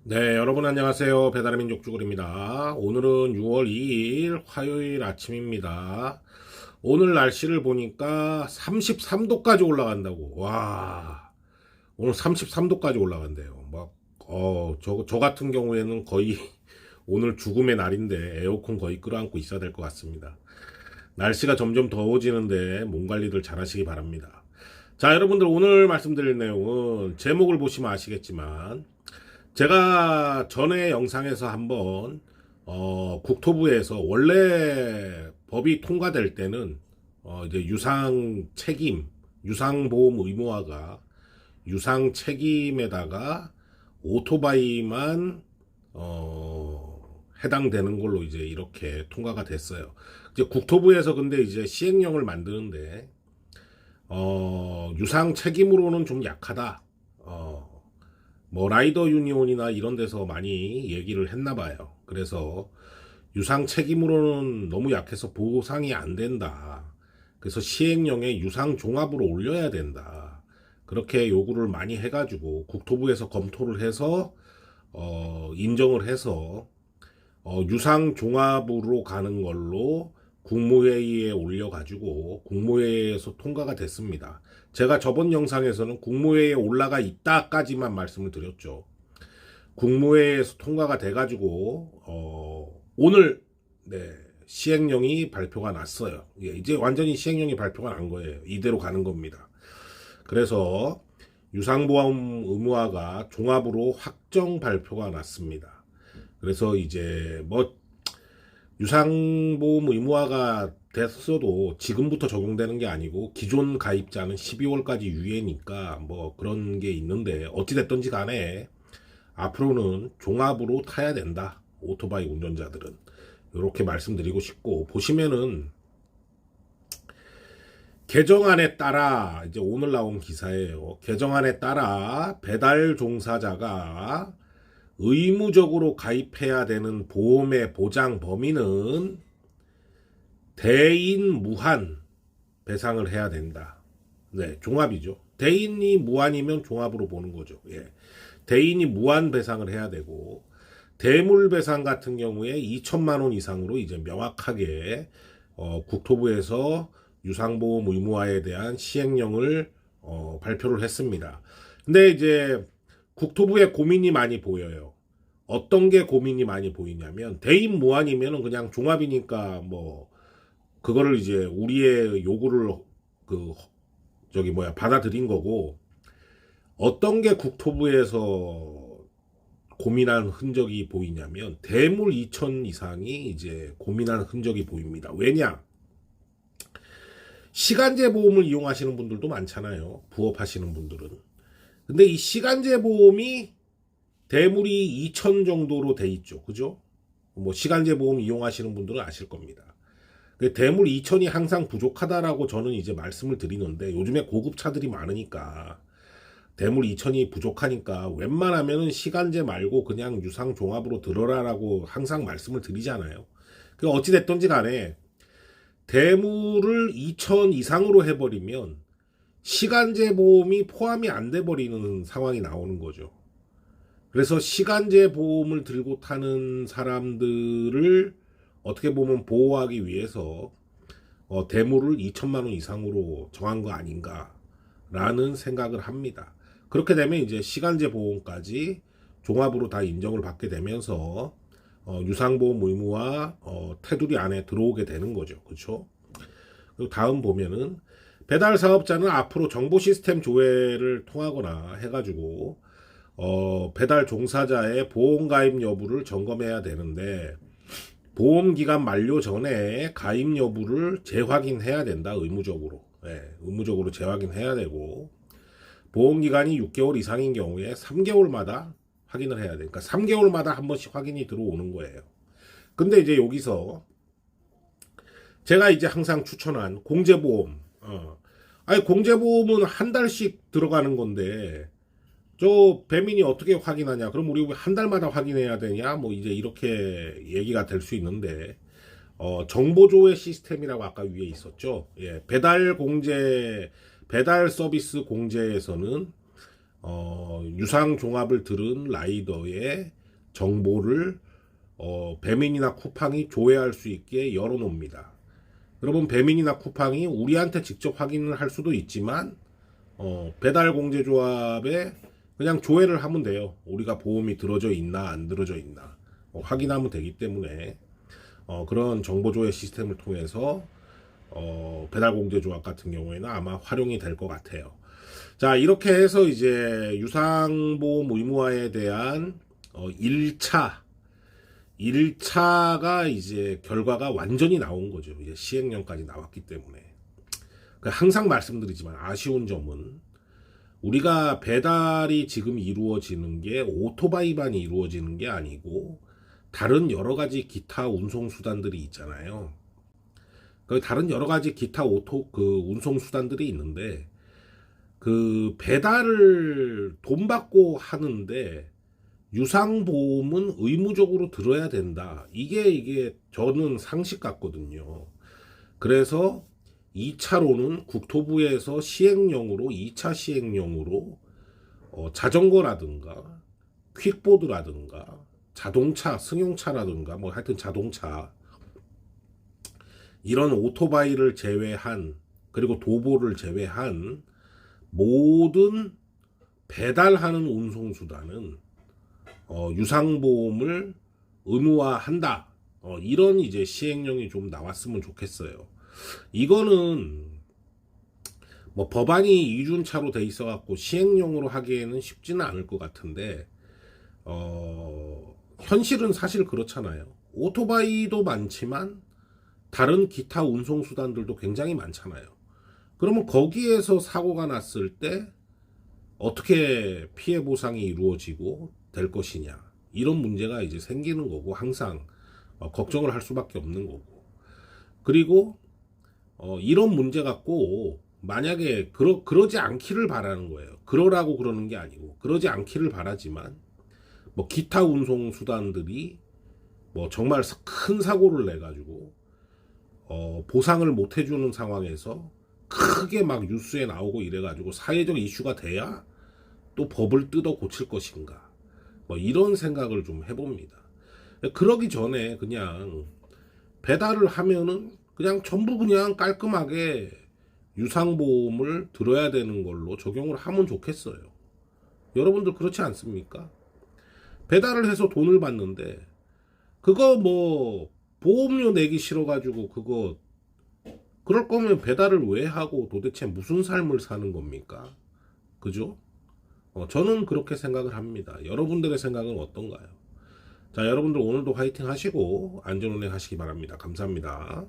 네, 여러분 안녕하세요. 배달의 민족 쭈글입니다. 오늘은 6월 2일 화요일 아침입니다. 오늘 날씨를 보니까 33도까지 올라간다고. 와, 오늘 33도까지 올라간대요. 저 같은 경우에는 거의 오늘 죽음의 날인데 에어컨 거의 끌어안고 있어야 될 것 같습니다. 날씨가 점점 더워지는데 몸 관리들 잘 하시기 바랍니다. 자, 여러분들 오늘 말씀드릴 내용은 제목을 보시면 아시겠지만 제가 전에 영상에서 한번 국토부에서 원래 법이 통과될 때는 이제 유상 책임, 유상보험 의무화가 유상 책임에다가 오토바이만 해당되는 걸로 이제 이렇게 통과가 됐어요. 이제 국토부에서 근데 이제 시행령을 만드는데 유상 책임으로는 좀 약하다. 뭐 라이더 유니온이나 이런 데서 많이 얘기를 했나 봐요. 그래서 유상 책임으로는 너무 약해서 보상이 안 된다. 그래서 시행령에 유상 종합으로 올려야 된다. 그렇게 요구를 많이 해가지고 국토부에서 검토를 해서 인정을 해서 유상 종합으로 가는 걸로 국무회의에 올려가지고 국무회의에서 통과가 됐습니다. 제가 저번 영상에서는 국무회의에 올라가 있다까지만 말씀을 드렸죠. 국무회의에서 통과가 돼가지고 오늘 네, 시행령이 발표가 났어요. 예, 이제 완전히 시행령이 발표가 난 거예요. 이대로 가는 겁니다. 그래서 유상보험 의무화가 종합으로 확정 발표가 났습니다. 그래서 이제 뭐 유상보험 의무화가 됐어도 지금부터 적용되는 게 아니고 기존 가입자는 12월까지 유예니까 뭐 그런 게 있는데 어찌됐든지 간에 앞으로는 종합으로 타야 된다. 오토바이 운전자들은. 이렇게 말씀드리고 싶고 보시면은 개정안에 따라 이제 오늘 나온 기사예요. 개정안에 따라 배달 종사자가 의무적으로 가입해야 되는 보험의 보장 범위는 대인 무한 배상을 해야 된다. 네, 종합이죠. 대인이 무한이면 종합으로 보는 거죠. 예. 대인이 무한 배상을 해야 되고 대물 배상 같은 경우에 2천만 원 이상으로 이제 명확하게 국토부에서 유상보험 의무화에 대한 시행령을 발표를 했습니다. 근데 이제 국토부에 고민이 많이 보여요. 어떤 게 고민이 많이 보이냐면 대인 무한이면은 그냥 종합이니까 뭐 그거를 이제 우리의 요구를 그 저기 뭐야 받아들인 거고 어떤 게 국토부에서 고민한 흔적이 보이냐면 대물 2천 이상이 이제 고민한 흔적이 보입니다. 왜냐? 시간제 보험을 이용하시는 분들도 많잖아요. 부업하시는 분들은. 근데 이 시간제 보험이 대물이 2천 정도로 돼 있죠. 그죠? 뭐 시간제 보험 이용하시는 분들은 아실 겁니다. 대물 2천이 항상 부족하다라고 저는 이제 말씀을 드리는데 요즘에 고급차들이 많으니까 대물 2천이 부족하니까 웬만하면은 시간제 말고 그냥 유상 종합으로 들어라라고 항상 말씀을 드리잖아요. 그 어찌 됐든지 간에 대물을 2천 이상으로 해버리면 시간제 보험이 포함이 안 돼 버리는 상황이 나오는 거죠. 그래서 시간제 보험을 들고 타는 사람들을 어떻게 보면 보호하기 위해서 대물을 2천만 원 이상으로 정한 거 아닌가라는 생각을 합니다. 그렇게 되면 이제 시간제 보험까지 종합으로 다 인정을 받게 되면서 유상보험 의무와 테두리 안에 들어오게 되는 거죠. 그렇죠? 그리고 다음 보면은 배달 사업자는 앞으로 정보 시스템 조회를 통하거나 해가지고 배달 종사자의 보험 가입 여부를 점검해야 되는데 보험 기간 만료 전에 가입 여부를 재확인해야 된다. 의무적으로. 네, 의무적으로 재확인해야 되고 보험 기간이 6개월 이상인 경우에 3개월마다 확인을 해야 돼. 그러니까 3개월마다 한 번씩 확인이 들어오는 거예요. 근데 이제 여기서 제가 이제 항상 추천한 공제보험. 아니 공제보험은 한 달씩 들어가는 건데 저 배민이 어떻게 확인하냐? 그럼 우리 한 달마다 확인해야 되냐? 뭐 이제 이렇게 얘기가 될 수 있는데 정보조회 시스템이라고 아까 위에 있었죠. 예, 배달 서비스 공제에서는 유상 종합을 들은 라이더의 정보를 배민이나 쿠팡이 조회할 수 있게 열어놓습니다. 여러분, 배민이나 쿠팡이 우리한테 직접 확인을 할 수도 있지만 배달공제조합에 그냥 조회를 하면 돼요. 우리가 보험이 들어져 있나 안 들어져 있나 확인하면 되기 때문에 그런 정보조회 시스템을 통해서 배달공제조합 같은 경우에는 아마 활용이 될 것 같아요. 자, 이렇게 해서 이제 유상보험 의무화에 대한 1차가 이제 결과가 완전히 나온 거죠. 이제 시행령까지 나왔기 때문에. 항상 말씀드리지만 아쉬운 점은 우리가 배달이 지금 이루어지는 게 오토바이만 이루어지는 게 아니고 다른 여러 가지 기타 운송 수단들이 있잖아요. 다른 여러 가지 기타 운송 수단들이 있는데 그 배달을 돈 받고 하는데 유상보험은 의무적으로 들어야 된다. 이게 저는 상식 같거든요. 그래서 2차로는 국토부에서 시행령으로 2차 시행령으로 자전거라든가 퀵보드라든가 자동차, 승용차라든가 뭐 하여튼 자동차 이런 오토바이를 제외한 그리고 도보를 제외한 모든 배달하는 운송수단은 유상보험을 의무화한다. 이런 이제 시행령이 좀 나왔으면 좋겠어요. 이거는 뭐 법안이 이준차로 돼 있어 갖고 시행령으로 하기에는 쉽지는 않을 것 같은데 현실은 사실 그렇잖아요. 오토바이도 많지만 다른 기타 운송수단들도 굉장히 많잖아요. 그러면 거기에서 사고가 났을 때 어떻게 피해 보상이 이루어지고 될 것이냐, 이런 문제가 이제 생기는 거고 항상 걱정을 할 수밖에 없는 거고. 그리고 이런 문제 갖고 만약에 그러지 않기를 바라는 거예요. 그러라고 그러는 게 아니고 그러지 않기를 바라지만 뭐 기타 운송 수단들이 뭐 정말 큰 사고를 내 가지고 보상을 못 해주는 상황에서 크게 막 뉴스에 나오고 이래가지고 사회적 이슈가 돼야 또 법을 뜯어 고칠 것인가, 뭐 이런 생각을 좀 해봅니다. 그러기 전에 그냥 배달을 하면은 그냥 전부 그냥 깔끔하게 유상보험을 들어야 되는 걸로 적용을 하면 좋겠어요. 여러분들 그렇지 않습니까? 배달을 해서 돈을 받는데 그거 뭐 보험료 내기 싫어가지고 그럴 거면 배달을 왜 하고 도대체 무슨 삶을 사는 겁니까? 그죠? 저는 그렇게 생각을 합니다. 여러분들의 생각은 어떤가요? 자, 여러분들 오늘도 화이팅 하시고 안전운행 하시기 바랍니다. 감사합니다.